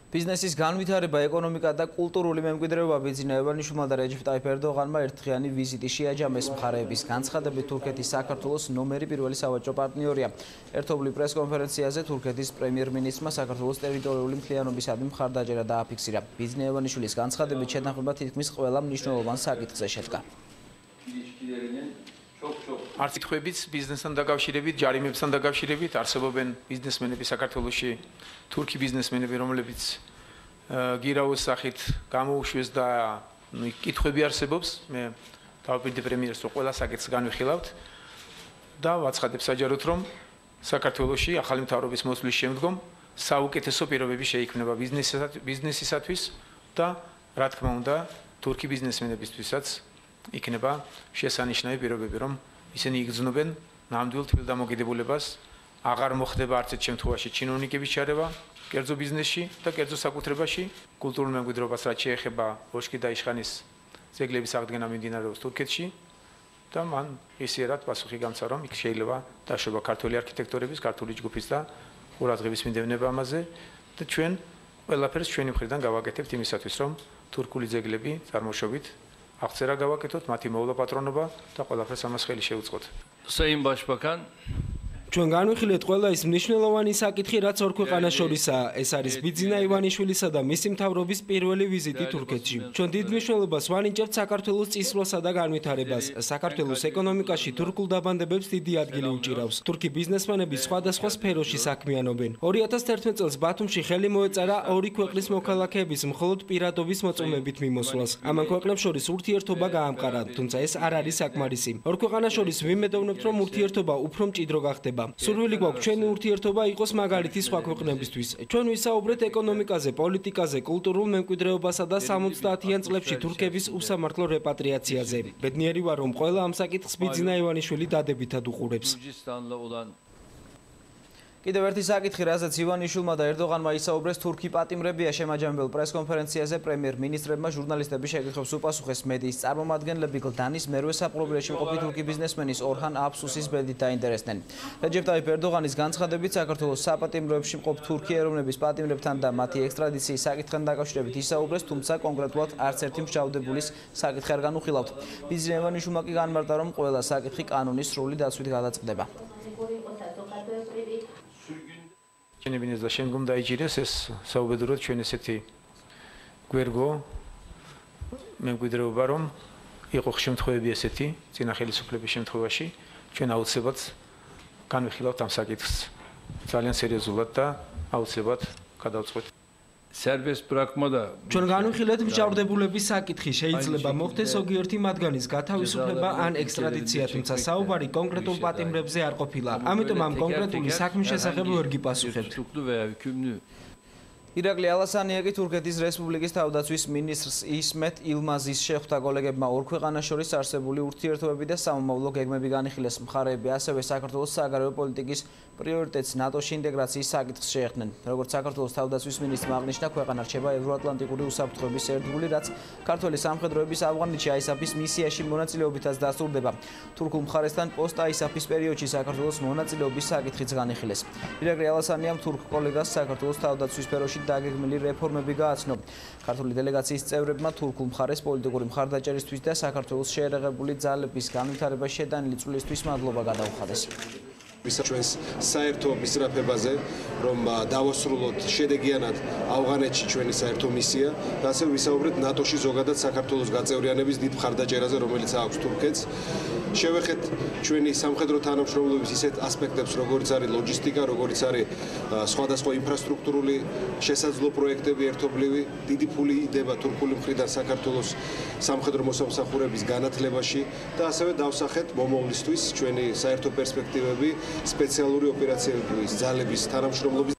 Biznesis განვითარება, ეკონომიკა და კულტურული მემკვიდრეობა ბიზნესმენებმა და რეჯეფ ტაიფ ერდოღანმა ერთხიანი ვიზიტი შეაჯამეს მხარეების განცხადებით თურქეთის საქართველოს ნომერი პირველი სავაჭრო პარტნიორია. ერთობლივ პრესკონფერენციაზე თურქეთის პრემიერ-მინისტრმა საქართველოს ტერიტორიული მთლიანობისადმი მხარდაჭერა დააფიქსირა. ბიზნესმენის განცხადებით შეთანხმება თითქმის ყველა მნიშვნელოვან საკითხზე შედგა. არც ითხვებით ბიზნესთან დაკავშირებით, ჯარიმებთან დაკავშირებით არსებობენ ბიზნესმენები საქართველოში, თურქი ბიზნესმენები, რომლებიც გირაოს სახით გამოუშვეს და კითხვები არსებობს. მე დავაპირდი პრემიერს, რომ ყველა საკითხს განვიხილავთ და ვაცხადებ საჯაროდ, რომ საქართველოში ახალი მთავრობის მოსვლის შემდგომ საუკეთესო პირობები შეიქმნება ბიზნესისათვის და რა თქმა უნდა, თურქი ბიზნესმენებისთვისაც იქნება შესანიშნავი პირობები, რომ ისინი იგრძნობენ ნამდვილ თვითდამოკიდებულებას, აღარ მოხდება არც ერთ შემთხვევაში ჩინოვნიკების ჩარევა კერძო ბიზნესში და კერძო საკუთრებაში, კულტურულ მემკვიდრეობას რაც შეეხება ოშკი და იშხანის ძეგლების აღდგენა მიმდინარეობს თურქეთში და მან ისიერად პასუხი გამცა, რომ იქ შეიძლება დაშვება ქართული არქიტექტორების, ქართული ჯგუფის და ყურადღების მიდევნება ამაზე და ჩვენ ყველაფერს ჩვენი მხრიდან გავაკეთებთ იმისათვის, რომ თურქული ძეგლები წარმოშობით აღწერა გავაკეთოთ, მათი მოვლა პატრონობა და ყველაფერს ამას ხელი შევუწყოთ. Sayın Başbakan, ჩვენ განვიხილეთ ყველა ის მნიშვნელოვანი საკითხი, რაც ორ ქვეყანას შორისაა. ეს არის ბიძინა ივანიშვილისა და მისი მთავრობის პირველი ვიზიტი თურქეთში. ჩვენ დიდ მნიშვნელობას ვანიჭებთ საქართველოს წისვლასა და განვითარებას. საქართველოს ეკონომიკაში თურქულ დაბანდებებს დიდი ადგილი უჭირავს. თურქი ბიზნესმენები სხვადასხვა სფეროში საქმიანობენ. 2011 წელს ბათუმში ხელი მოეწარა ორი ქვეყნის მოქალაქეების მხოლოდ პირადობის მოწმობით მიმოსვლას. ამან ქვეყნებს შორის ურთიერთობა გაამყარა, თუმცა ეს არ არის საკმარისი. ორ ქვეყანას შორის ვიმედოვნებთ, რომ ურთიერთობა უფრო მჭიდრო გახდება. სურვილი გვაქვს ჩვენი ურთიერთობა იყოს მაგალითი სხვა ქვეყნებისთვის. ჩვენ ვისაუბრეთ ეკონომიკაზე, პოლიტიკაზე, კულტურულ მემკვიდრეობასა და 70-იან წლებში თურქების უსამართლო რეპატრიაციაზე. ბედნიერი ვარ, რომ ყველა ამ საკითხს ბიძინა ივანიშვილი დადებითად უყურებს. კიდევ ერთი საკითხი, რაზეც ივანიშვილმა და ერდოღანმა ისაუბრეს, თურქი პატიმრებია. შემაჯამებელ პრესკონფერენციაზე პრემიერ-მინისტრებმა ჟურნალისტების შეკითხვებს უპასუხეს მედიის წარმომადგენლები. გლდანის მერვე საპყრობილეში მყოფი თურქი ბიზნესმენის ორჰან აფსუსის ბედით დაინტერესდნენ. რეჯეფ ტაიფ ერდოღანის განცხადებით, საქართველოს საპატიმროებში მყოფ თურქი ეროვნების პატიმრებთან და მათი ექსტრადიციის საკითხთან დაკავშირებით ისაუბრეს, თუმცა კონკრეტულად არც ერთი მსჯავრდებულის საკითხი არ განუხილავთ. ბიძინა ივანიშვილმა კი განმარტა, რომ ყველა საკითხი კანონის სრული დაცვით გადაწყდება. ჩენებინეს და შემდგომ დაიჭირეს ეს საუბედუროდ ჩვენ ესეთი გვერგო მემკვიდრეობა, რომ იყო შემთხვევები ესეთი წინა ხელისუფლების შემთხვევაში, ჩვენ აუცილებლად განვიხილავთ ამ საკითხს ძალიან სერიოზულად და აუცილებლად გადავწყვეტ. serbest bırakma da ჩვენ განვიხილეთ მსჯავრდებულების საკითხი, შეიძლება მოხდეს ზოგიერთი მათგანის გათავისუფლება ან ექსტრადიცია, თუმცა საუბარი კონკრეტულ პატიმრებზე არ ყოფილა. ამიტომ ამ კონკრეტული საქმის შესახებ ვერ გიპასუხებთ. ირაკლი ალასანიაკი თურქეთის რესპუბლიკის თავდაცვის მინისტრს ისმეთ ილმაზის შეხვდა. კოლეგებმა ორ ქვეყანას შორის არსებული ურთიერთობები და სამომავლო გეგმები განიხილეს. მხარეები ასევე საქართველოს საგარეო პოლიტიკის პრიორიტეტს ნატოში ინტეგრაციის საკითხს შეეხდნენ. როგორც საქართველოს თავდაცვის მინისტრმა აღნიშნა, ქვეყანა რჩება ევროატლანტიკური უსაფრთხოების ერთგული, რაც ქართველი სამხედროების ავღანეთში ISAF-ის მისიაში მონაწილეობითაც დასტურდება. თურქულ მხარესთან პოსტ ISAF-ის პერიოდში საქართველოს მონაწილეობის საკითხიც განიხილეს. ირაკლი ალასანიამ თურქ კოლეგას საქართველოს თავდაცვის სფეროში დაგეგმილი რეფორმები გააცნო. ქართული დელეგაციის წევრებმა თურქულ მხარეს პოლიტიკური მხარდაჭერისთვის და საქართველოს შეერაღებული ძალების განვითარებაში შეტანილი წვლილისთვის მადლობა გადაუხადეს. ჩვენს საერთო მისწრაფებაზე, რომ დავასრულოთ შედეგიანად ავღანეთში ჩვენი საერთო მისია და ასევე ვისაუბრეთ ნატოში ზოგადად საქართველოს გაწევრიანების დიდ მხარდაჭერაზე, რომელიც აქვს თურქეთს. შევეხეთ ჩვენი სამხედრო თანამშრომლობის ისეთ ასპექტებს, როგორიც არის ლოჯისტიკა, როგორიც არის სხვადასხვა ინფრასტრუქტურული შესაძლო პროექტები ერთობლივი. დიდი ფული იდება თურქული მხრიდან საქართველოს სამხედრო მოსამსახურების განათლებაში და ასევე დავსახეთ მომავლისთვის ჩვენი საერთო პერსპექტივები სპეციალური ოპერაციების ძალების თანამშრომლობის